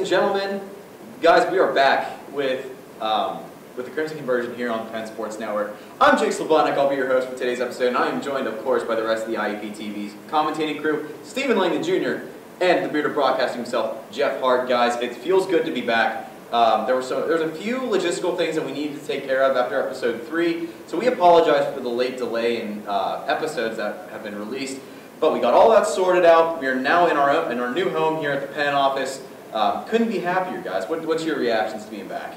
gentlemen, guys, we are back with the Crimson Conversion here on the Penn Sports Network. I'm Jake Slobodnik. I'll be your host for today's episode, and I am joined, of course, by the rest of the IUP-TV's commentating crew, Stephen Langdon Jr., and the bearded broadcasting himself, Jeff Hart. Guys, it feels good to be back. There's a few logistical things that we needed to take care of after episode 3, so we apologize for the late delay in episodes that have been released. But we got all that sorted out. We are now in our new home here at the Penn office. Couldn't be happier, guys. What's your reactions to being back?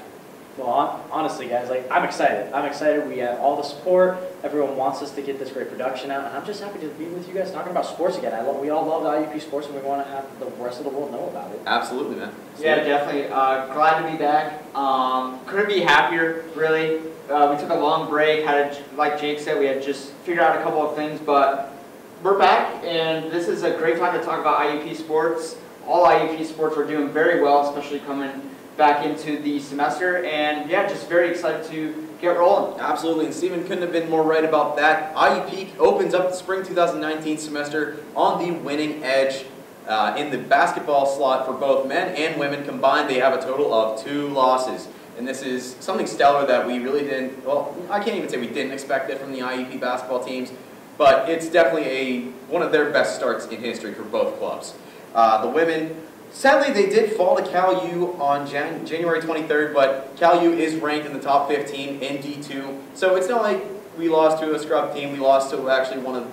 Well, honestly, guys, I'm excited. I'm excited. We have all the support. Everyone wants us to get this great production out, and I'm just happy to be with you guys talking about sports again. We all love IUP sports, and we want to have the rest of the world know about it. Absolutely, man. Yeah, definitely. Glad to be back. Couldn't be happier, really. We took a long break. Like Jake said, we had just figured out a couple of things, but we're back, and this is a great time to talk about IUP sports. All IUP sports are doing very well, especially coming back into the semester, and yeah, just very excited to get rolling. Absolutely, and Stephen couldn't have been more right about that. IUP opens up the spring 2019 semester on the winning edge in the basketball slot for both men and women combined. They have a total of 2 losses, and this is something stellar that we really didn't, well, I can't even say we didn't expect it from the IUP basketball teams, but it's definitely one of their best starts in history for both clubs. The women, sadly, they did fall to Cal U on January 23rd, but Cal U is ranked in the top 15 in D2. So it's not like we lost to a scrub team. We lost to actually one of the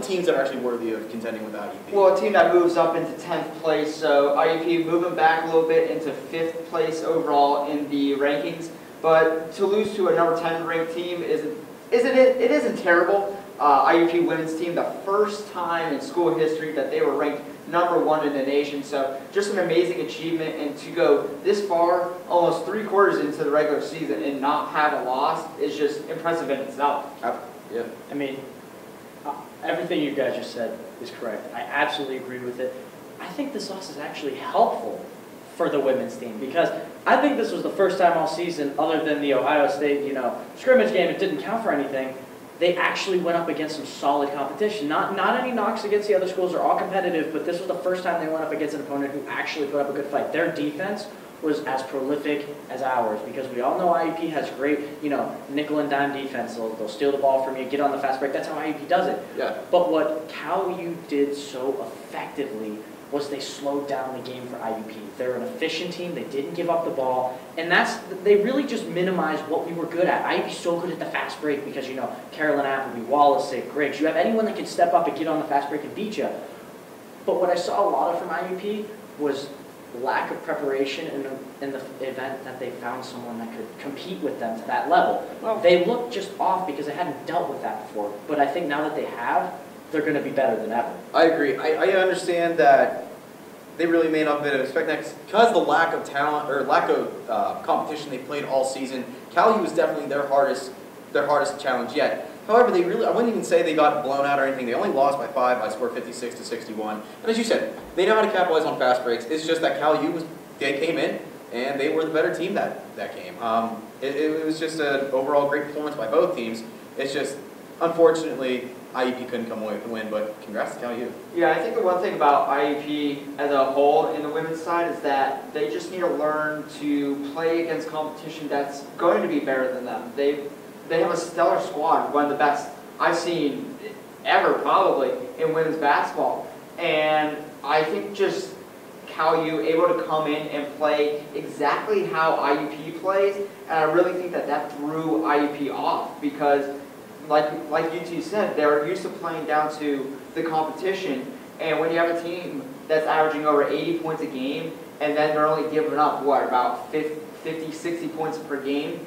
teams that are actually worthy of contending with IUP. Well, a team that moves up into 10th place. So IUP moving back a little bit into 5th place overall in the rankings. But to lose to a number 10 ranked team isn't terrible. IUP women's team, the first time in school history that they were ranked #1 in the nation. So just an amazing achievement, and to go this far, almost 3 quarters into the regular season and not have a loss is just impressive in itself. Yeah. I mean, everything you guys just said is correct. I absolutely agree with it. I think this loss is actually helpful for the women's team, because I think this was the first time all season, other than the Ohio State, scrimmage game, it didn't count for anything. They actually went up against some solid competition. Not any knocks against the other schools. They're all competitive, but this was the first time they went up against an opponent who actually put up a good fight. Their defense was as prolific as ours, because we all know IUP has great, nickel and dime defense. They'll steal the ball from you, get on the fast break. That's how IUP does it. Yeah. But what Cal U did so effectively was they slowed down the game for IUP. They're an efficient team. They didn't give up the ball. And they really just minimized what we were good at. IUP's so good at the fast break because, Carolyn Appleby, Wallace, Griggs. You have anyone that can step up and get on the fast break and beat you. But what I saw a lot of from IUP was lack of preparation in the event that they found someone that could compete with them to that level. Well, they looked just off because they hadn't dealt with that before. But I think now that they have, they're going to be better than ever. I agree. I understand that they really may not have been expecting that because of the lack of talent or lack of competition they played all season. Cal U was definitely their hardest challenge yet. However, I wouldn't even say they got blown out or anything. They only lost by 5 by score 56-61. And as you said, they know how to capitalize on fast breaks. It's just that Cal U they came in and they were the better team that game. It was just an overall great performance by both teams. It's just, unfortunately, IUP couldn't come away with the win, but congrats to Cal U. Yeah, I think the one thing about IUP as a whole in the women's side is that they just need to learn to play against competition that's going to be better than them. They have a stellar squad, one of the best I've seen ever probably in women's basketball. And I think just Cal U able to come in and play exactly how IUP plays, and I really think that threw IUP off, because like you two said, they're used to playing down to the competition, and when you have a team that's averaging over 80 points a game, and then they're only giving up, about 50, 60 points per game,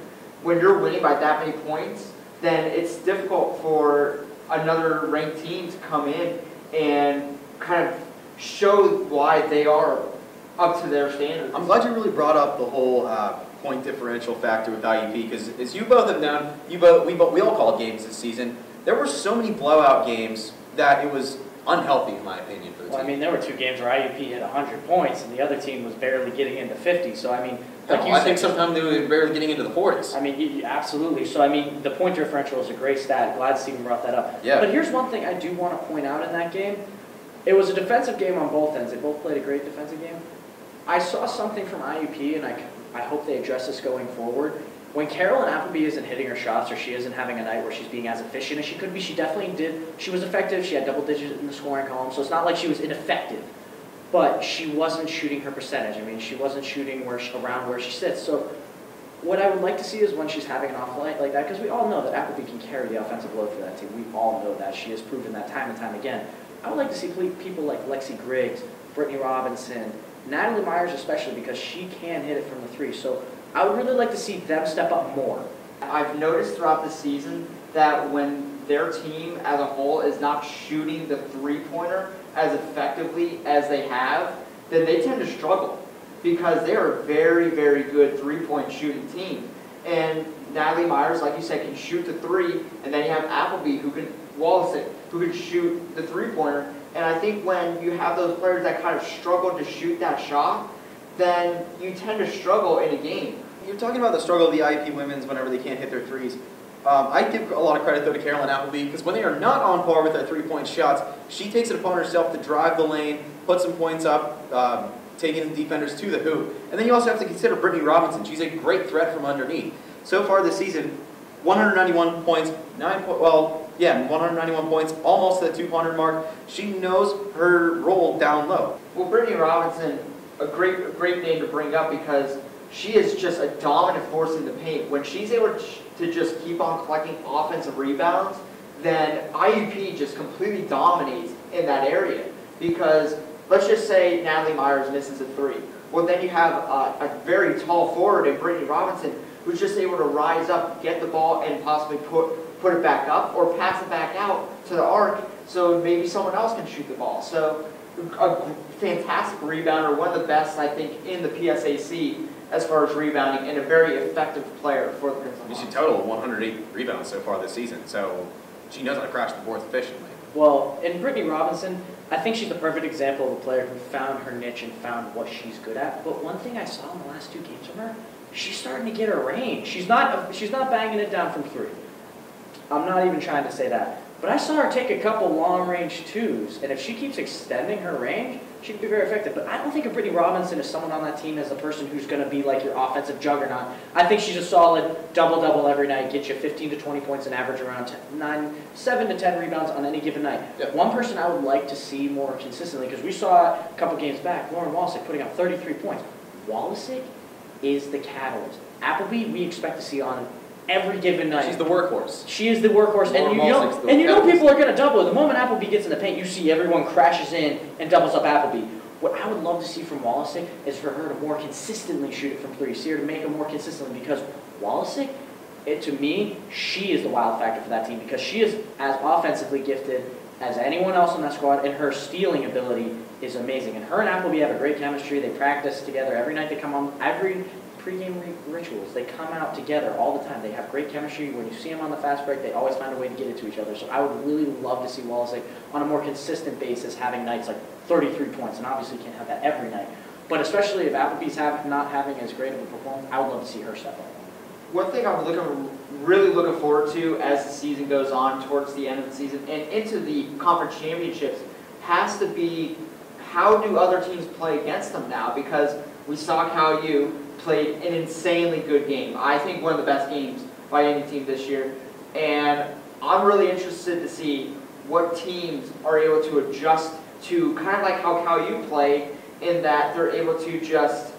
when you're winning by that many points, then it's difficult for another ranked team to come in and kind of show why they are up to their standards. I'm glad you really brought up the whole point differential factor with IUP, because as you both have known, we all called games this season. There were so many blowout games that it was unhealthy, in my opinion, for the team. Well, I mean, there were 2 games where IUP hit 100 points and the other team was barely getting into 50. So, I mean, like you said, I think sometimes they were barely getting into the 40s. I mean, absolutely. So, I mean, the point differential is a great stat. Glad Stephen brought that up. Yeah. But here's one thing I do want to point out in that game. It was a defensive game on both ends. They both played a great defensive game. I saw something from IUP, and I hope they address this going forward. When Carolyn Appleby isn't hitting her shots or she isn't having a night where she's being as efficient as she could be, she definitely did. She was effective. She had double digits in the scoring column, so it's not like she was ineffective. But she wasn't shooting her percentage. I mean, she wasn't shooting around where she sits. So what I would like to see is when she's having an off night like that, because we all know that Appleby can carry the offensive load for that team. We all know that. She has proven that time and time again. I would like to see people like Lexi Griggs, Brittany Robinson, Natalie Myers especially, because she can hit it from the three. So I would really like to see them step up more. I've noticed throughout the season that when their team as a whole is not shooting the three-pointer as effectively as they have, then they tend to struggle because they are a very, very good three-point shooting team. And Natalie Myers, like you said, can shoot the three, and then you have Appleby who can shoot the three-pointer. And I think when you have those players that kind of struggle to shoot that shot, then you tend to struggle in a game. You're talking about the struggle of the IUP women's whenever they can't hit their threes. I give a lot of credit, though, to Carolyn Appleby, because when they are not on par with their three-point shots, she takes it upon herself to drive the lane, put some points up, taking defenders to the hoop. And then you also have to consider Brittany Robinson. She's a great threat from underneath. So far this season, 191 points, 191 points, almost to the 200 mark. She knows her role down low. Well, Brittany Robinson, a great name to bring up because she is just a dominant force in the paint. When she's able to just keep on collecting offensive rebounds, then IUP just completely dominates in that area. Because let's just say Natalie Myers misses a three. Well, then you have a very tall forward in Brittany Robinson who's just able to rise up, get the ball, and possibly put it back up or pass it back out to the arc so maybe someone else can shoot the ball. So a fantastic rebounder, one of the best, I think, in the PSAC as far as rebounding, and a very effective player for the Princeton Hawks. She totaled 108 rebounds so far this season, so she knows how to crash the boards efficiently. Well, in Brittany Robinson, I think she's the perfect example of a player who found her niche and found what she's good at. But one thing I saw in the last two games from her, she's starting to get her range. She's not banging it down from three. I'm not even trying to say that. But I saw her take a couple long-range twos, and if she keeps extending her range, she can be very effective. But I don't think of Brittany Robinson as someone on that team as the person who's going to be like your offensive juggernaut. I think she's a solid double-double every night, get you 15 to 20 points and average around 7 to 10 rebounds on any given night. Yep. One person I would like to see more consistently, because we saw a couple games back, Lauren Wallisick putting up 33 points. Wallisick is the catalyst. Appleby, we expect to see on every given night. She's the workhorse. She is the workhorse, and you know people are going to double. The moment Appleby gets in the paint, you see everyone crashes in and doubles up Appleby. What I would love to see from Wallisick is for her to more consistently shoot it from three. See her to make it more consistently, because Wallisick, to me, she is the wild factor for that team, because she is as offensively gifted as anyone else on that squad, and her stealing ability is amazing. And her and Appleby have a great chemistry. They practice together every night. They come on every pregame rituals. They come out together all the time. They have great chemistry. When you see them on the fast break, they always find a way to get it to each other. So I would really love to see Wallisick on a more consistent basis having nights like 33 points, and obviously can't have that every night. But especially if Appleby's not having as great of a performance, I would love to see her step up. One thing I'm really looking forward to as the season goes on towards the end of the season and into the conference championships has to be, how do other teams play against them now? Because we saw Cal U played an insanely good game. I think one of the best games by any team this year. And I'm really interested to see what teams are able to adjust to kind of like how Cal U play, in that they're able to just,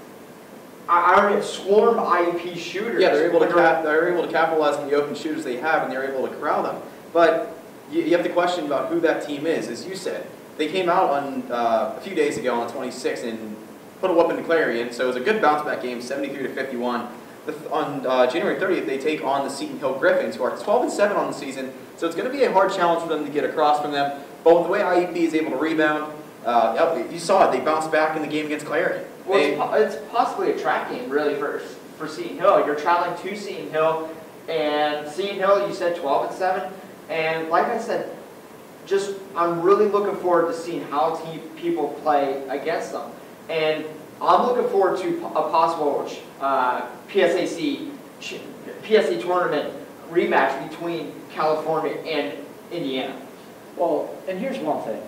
I don't know, swarm IUP shooters. Yeah, they're able to capitalize on the open shooters they have, and they're able to corral them. But you have to question about who that team is, as you said. They came out on a few days ago on the 26th and put a whooping to Clarion, so it was a good bounce-back game, 73-51. On January 30th, they take on the Seton Hill Griffins, who are 12-7 on the season, so it's going to be a hard challenge for them to get across from them. But with the way IUP is able to rebound, you saw it, they bounced back in the game against Clarion. Well, it's possibly a trap game, really, for Seton Hill. You're traveling to Seton Hill, and Seton Hill, you said 12-7, and like I said, I'm really looking forward to seeing how people play against them. And I'm looking forward to a possible PSA tournament rematch between California and Indiana. Well, and here's one thing.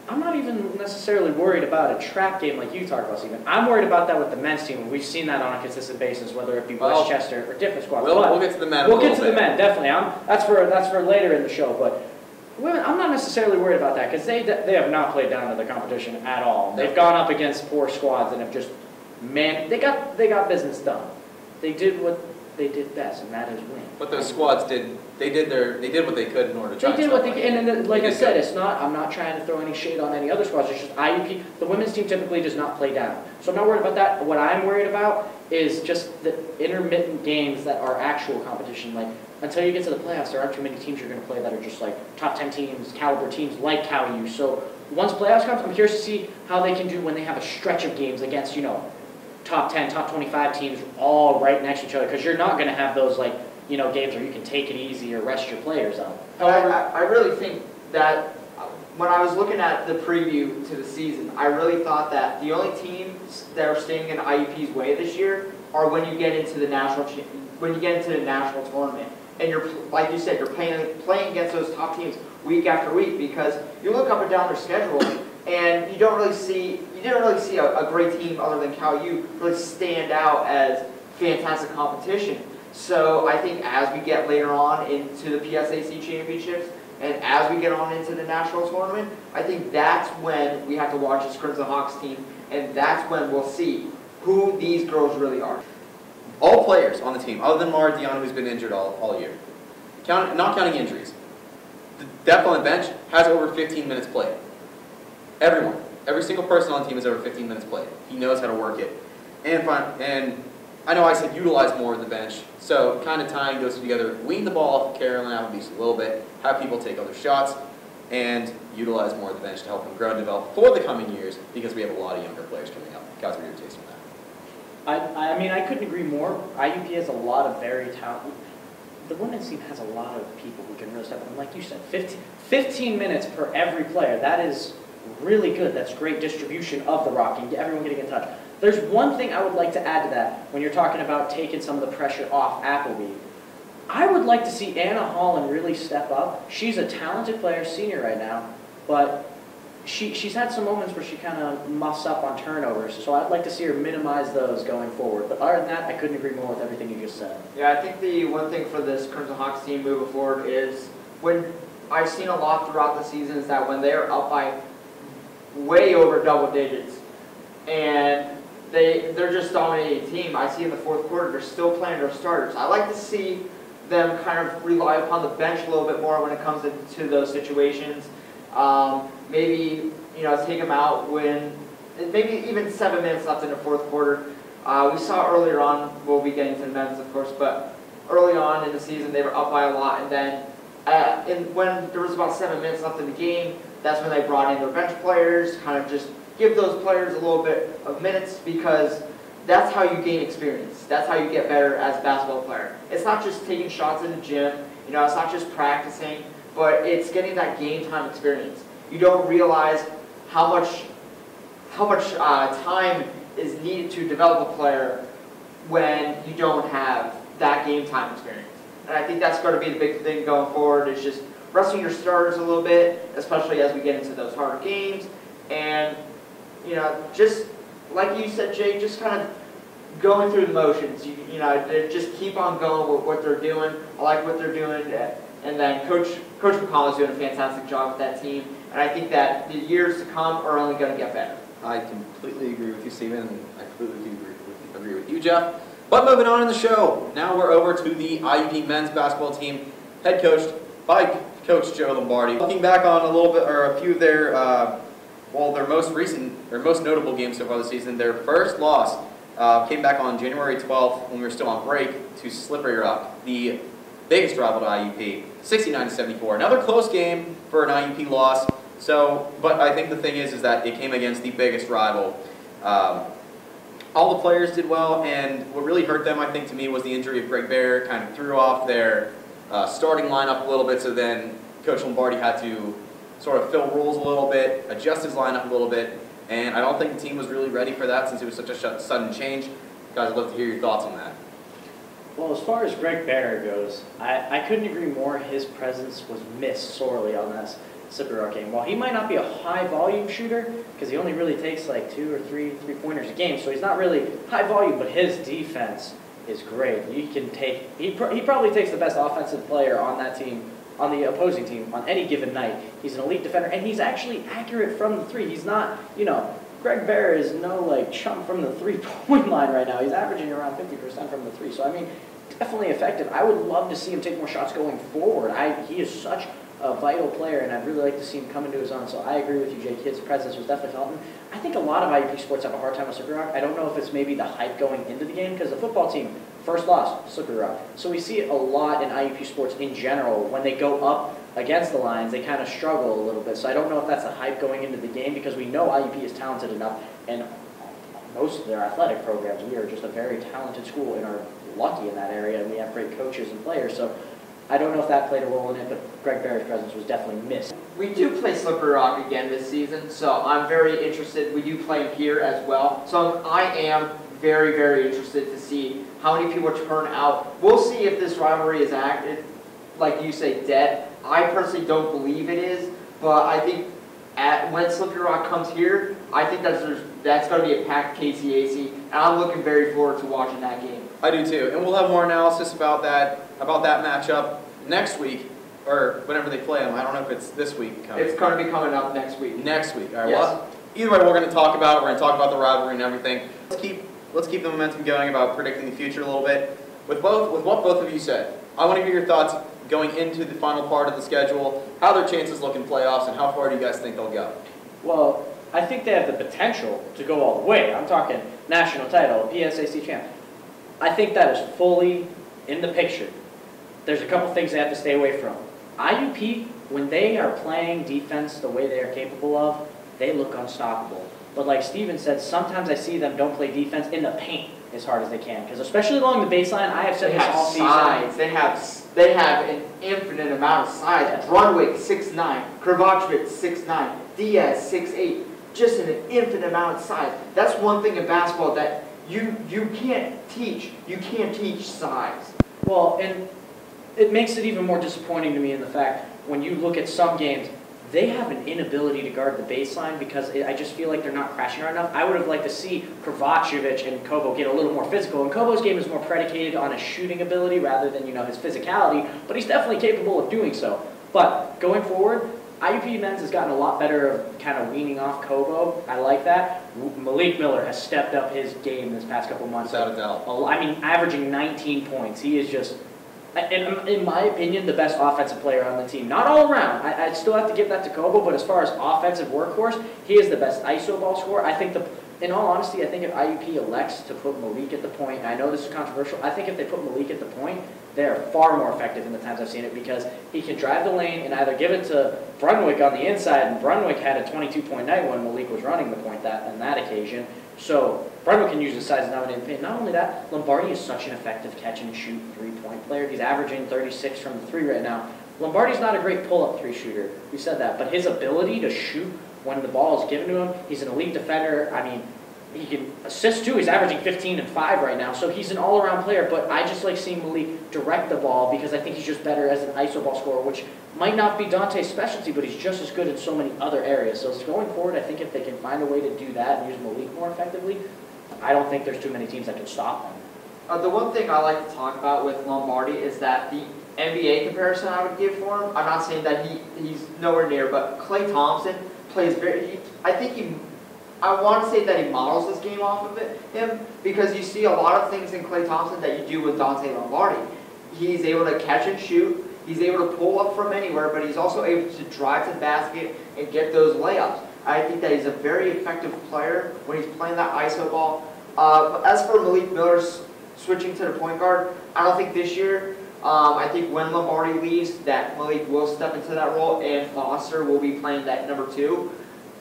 I'm not even necessarily worried about a trap game like you talked about, Stephen. I'm worried about that with the men's team. We've seen that on a consistent basis, whether it be Westchester or different squads. We'll get to the men. We'll get to the men, definitely. That's for later in the show. But women, I'm not necessarily worried about that because they have not played down to the competition at all. They've gone up against poor squads and have just they got business done. They did what they did best, and that is win. But those squads did what they could in order to try. They did what they could, and like I said, it's not. I'm not trying to throw any shade on any other squads. It's just IUP. The women's team typically does not play down, so I'm not worried about that. What I'm worried about is just the intermittent games that are actual competition. Like until you get to the playoffs, there aren't too many teams you're going to play that are just like top 10 teams, caliber teams like CalU. So once playoffs comes, I'm curious to see how they can do when they have a stretch of games against top 10, top 25 teams all right next to each other, because you're not going to have those games where you can take it easy or rest your players out. However, I really think that when I was looking at the preview to the season, I really thought that the only teams that are staying in IUP's way this year are when you get into the national tournament, and you're, like you said, you're playing against those top teams week after week, because you look up and down their schedule and you didn't really see a great team other than CalU really stand out as fantastic competition. So I think as we get later on into the PSAC championships and as we get on into the national tournament, I think that's when we have to watch this Crimson Hawks team, and that's when we'll see who these girls really are. All players on the team, other than Mara Dion, who's been injured all year, not counting injuries, the depth on the bench has over 15 minutes played. Everyone, every single person on the team has over 15 minutes played. He knows how to work it. And I know I said utilize more of the bench, so kind of tying those together, wean the ball off of Carolyn Applebee's a little bit, have people take other shots, and utilize more of the bench to help them grow and develop for the coming years, because we have a lot of younger players coming up. Guys, what are your takes on that? I mean, I couldn't agree more. IUP has a lot of very talented. The women's team has a lot of people who can really step up. And like you said, 15 minutes per every player. That is really good. That's great distribution of the rock and everyone getting in touch. There's one thing I would like to add to that when you're talking about taking some of the pressure off Appleby. I would like to see Anna Holland really step up. She's a talented player, senior right now, but she's had some moments where she kind of muffs up on turnovers, so I'd like to see her minimize those going forward. But other than that, I couldn't agree more with everything you just said. Yeah, I think the one thing for this Crimson Hawks team moving forward is, when I've seen a lot throughout the season, is that when they're up by way over double digits and they're just dominating the team, I see in the fourth quarter they're still playing their starters. I like to see them kind of rely upon the bench a little bit more when it comes into those situations. Maybe take them out when maybe even 7 minutes left in the fourth quarter. We saw earlier on, we'll be getting to the men's of course, but early on in the season they were up by a lot, and then when there was about 7 minutes left in the game, that's when they brought in their bench players, kind of just give those players a little bit of minutes, because that's how you gain experience. That's how you get better as a basketball player. It's not just taking shots in the gym, it's not just practicing, but it's getting that game time experience. You don't realize how much time is needed to develop a player when you don't have that game time experience. And I think that's going to be the big thing going forward, is just resting your starters a little bit, especially as we get into those harder games. And, just like you said, Jay, just kind of going through the motions. Just keep on going with what they're doing. I like what they're doing. And then Coach McCall is doing a fantastic job with that team. And I think that the years to come are only going to get better. I completely agree with you, Stephen, and I completely agree with you, Jeff. But moving on in the show, now we're over to the IUP men's basketball team, head coached by Coach Joe Lombardi. Looking back on a few of their, their most recent or most notable games so far this season, their first loss came back on January 12th when we were still on break to Slippery Rock, the biggest rival to IUP, 69-74. Another close game for an IUP loss. But I think the thing is that it came against the biggest rival. All the players did well, and what really hurt them, I think, to me, was the injury of Greg Bear. Kind of threw off their starting lineup a little bit, so then Coach Lombardi had to sort of fill rules a little bit, adjust his lineup a little bit, and I don't think the team was really ready for that since it was such a sudden change. Guys, I'd love to hear your thoughts on that. Well, as far as Greg Barrett goes, I couldn't agree more. His presence was missed sorely on this Slippery Rock game. While he might not be a high-volume shooter, because he only really takes like 2 or 3 three-pointers a game, so he's not really high volume, but his defense is great. He probably takes the best offensive player on that team, on the opposing team, on any given night. He's an elite defender, and he's actually accurate from the three. He's not, Greg Barrett is no like chump from the three-point line right now. He's averaging around 50% from the three. So I mean, definitely effective. I would love to see him take more shots going forward. He is such a vital player, and I'd really like to see him come into his own. So I agree with you, Jake. His presence was definitely felt. And I think a lot of IUP sports have a hard time with Slippery Rock. I don't know if it's maybe the hype going into the game, because the football team, first loss, Slippery Rock. So we see it a lot in IUP sports in general. When they go up against the Lions, they kind of struggle a little bit. So I don't know if that's the hype going into the game, because we know IUP is talented enough, and most of their athletic programs, we are just a very talented school and are lucky in that area, and we have great coaches and players. So I don't know if that played a role in it, but Greg Barrett's presence was definitely missed. We do play Slippery Rock again this season, so I'm very interested. We do play him here as well. So I am very, very interested to see how many people turn out. We'll see if this rivalry is active, like you say, dead. I personally don't believe it is, but I think when Slippery Rock comes here, I think that's going to be a packed KCAC, and I'm looking very forward to watching that game. I do too, and we'll have more analysis about that matchup next week, or whenever they play them. I don't know if it's this week coming. It's going to be coming up next week. Next week. All right. Yes. Well, either way, we're going to talk about it. We're going to talk about the rivalry and everything. Let's keep the momentum going about predicting the future a little bit. With what both of you said, I want to hear your thoughts going into the final part of the schedule, how their chances look in playoffs, and how far do you guys think they'll go? Well, I think they have the potential to go all the way. I'm talking national title, PSAC champ. I think that is fully in the picture. There's a couple things they have to stay away from. IUP, when they are playing defense the way they are capable of, they look unstoppable. But like Steven said, sometimes I see them don't play defense in the paint as hard as they can. Because especially along the baseline, I have said this all season. They have an infinite amount of size. Yes. Brunwick 6'9", Kravacevic 6'9", Diaz 6'8", just an infinite amount of size. That's one thing in basketball that you can't teach. You can't teach size. Well, and it makes it even more disappointing to me in the fact when you look at some games, they have an inability to guard the baseline because I just feel like they're not crashing hard enough. I would have liked to see Kravacevic and Kobo get a little more physical. And Kobo's game is more predicated on his shooting ability rather than his physicality, but he's definitely capable of doing so. But going forward, IUP men's has gotten a lot better of kind of weaning off Kobo. I like that. Malik Miller has stepped up his game this past couple months. Without a doubt. I mean, averaging 19 points. He is just, in my opinion, the best offensive player on the team. Not all around. I still have to give that to Kobo, but as far as offensive workhorse, he is the best ISO ball scorer. I think in all honesty, I think if IUP elects to put Malik at the point, and I know this is controversial, I think if they put Malik at the point, they're far more effective in the times I've seen it because he can drive the lane and either give it to Brunwick on the inside, and Brunwick had a 22-point night when Malik was running the point on that occasion. So Brunwick can use his size now in the paint. Not only that, Lombardi is such an effective catch-and-shoot three-point player. He's averaging 36 from the three right now. Lombardi's not a great pull-up three shooter. We said that. But his ability to shoot when the ball is given to him, he's an elite defender. I mean, he can assist too. He's averaging 15 and 5 right now. So he's an all-around player. But I just like seeing Malik direct the ball because I think he's just better as an ISO ball scorer, which might not be Dante's specialty, but he's just as good in so many other areas. So going forward, I think if they can find a way to do that and use Malik more effectively, I don't think there's too many teams that can stop him. The one thing I like to talk about with Lombardi is that the NBA comparison I would give for him, I'm not saying that he's nowhere near, but Klay Thompson plays I want to say that he models his game off of him because you see a lot of things in Klay Thompson that you do with Dante Lombardi. He's able to catch and shoot. He's able to pull up from anywhere, but he's also able to drive to the basket and get those layups. I think that he's a very effective player when he's playing that ISO ball. As for Malik Miller switching to the point guard, I don't think this year. I think when Lombardi leaves, that Malik will step into that role, and Foster will be playing that number 2.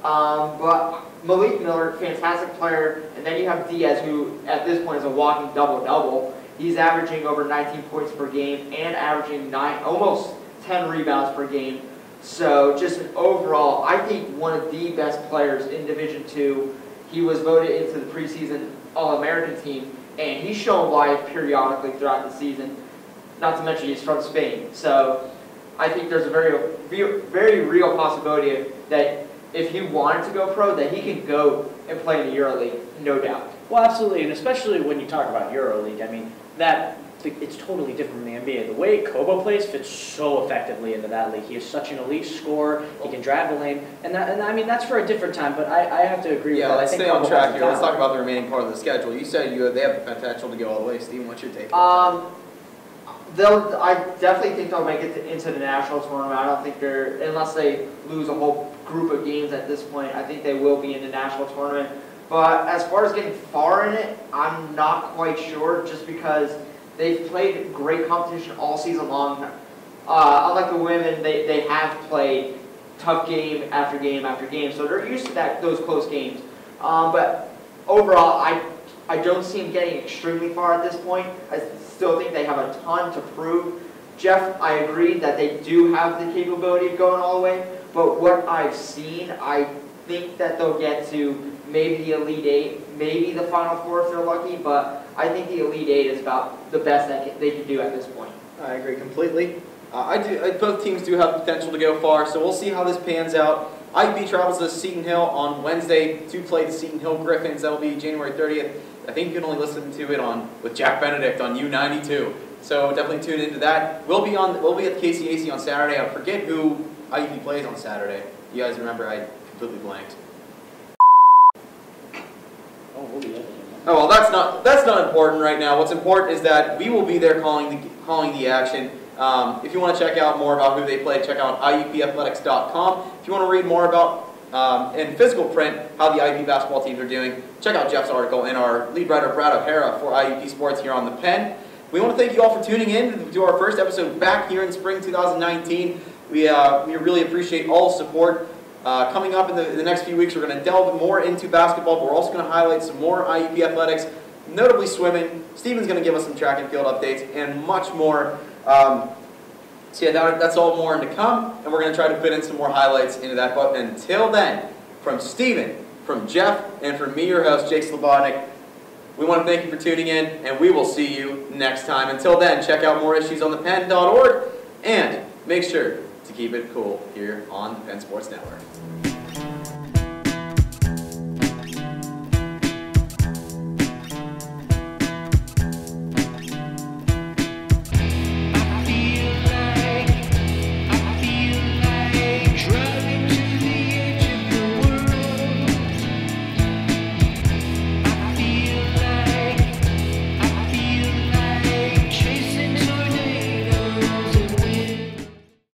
But Malik Miller, fantastic player, and then you have Diaz, who at this point is a walking double-double. He's averaging over 19 points per game and averaging almost 10 rebounds per game. So just an overall, I think one of the best players in Division II. He was voted into the preseason All-American team, and he's shown life periodically throughout the season. Not to mention he's from Spain, so I think there's a very real possibility that if he wanted to go pro, that he can go and play in the EuroLeague, no doubt. Well, absolutely, and especially when you talk about EuroLeague, I mean, it's totally different from the NBA. The way Kobo plays fits so effectively into that league. He is such an elite scorer. He can drive the lane, and I mean that's for a different time. But I have to agree with that. Let's I think stay on Kobo track has here. Let's talent. talk about the remaining part of the schedule. You said they have the potential to go all the way. Steven, what's your take? I definitely think they'll make it into the national tournament. I don't think unless they lose a whole group of games at this point, I think they will be in the national tournament. But as far as getting far in it, I'm not quite sure, just because they've played great competition all season long. Unlike the women, they have played tough game after game after game, so they're used to those close games. But overall, I don't see them getting extremely far at this point. I still think they have a ton to prove. Jeff, I agree that they do have the capability of going all the way, but what I've seen, I think that they'll get to maybe the Elite Eight, maybe the Final Four if they're lucky, but I think the Elite Eight is about the best that they can do at this point. I agree completely. Both teams do have the potential to go far, so we'll see how this pans out. IUP travels to Seton Hill on Wednesday to play the Seton Hill Griffins. That will be January 30th. I think you can only listen to it with Jack Benedict on U92. So definitely tune into that. We'll be at the KCAC on Saturday. I forget who IUP plays on Saturday. You guys remember? I completely blanked. Oh well, that's not important right now. What's important is that we will be there calling the action. If you want to check out more about who they play, check out IUPathletics.com. If you want to read more about in physical print how the IUP basketball teams are doing, check out Jeff's article and our lead writer Brad O'Hara for IUP Sports here on the Penn. We want to thank you all for tuning in to our first episode back here in spring 2019. We really appreciate all the support. Coming up in the next few weeks, we're going to delve more into basketball, but we're also going to highlight some more IUP athletics, notably swimming. Steven's going to give us some track and field updates and much more. So yeah, that's all more to come, and we're going to try to fit in some more highlights into that. But until then, from Steven, from Jeff, and from me, your host, Jake Slobodnik, we want to thank you for tuning in, and we will see you next time. Until then, check out more issues on thepenn.org, and make sure to keep it cool here on the Penn Sports Network.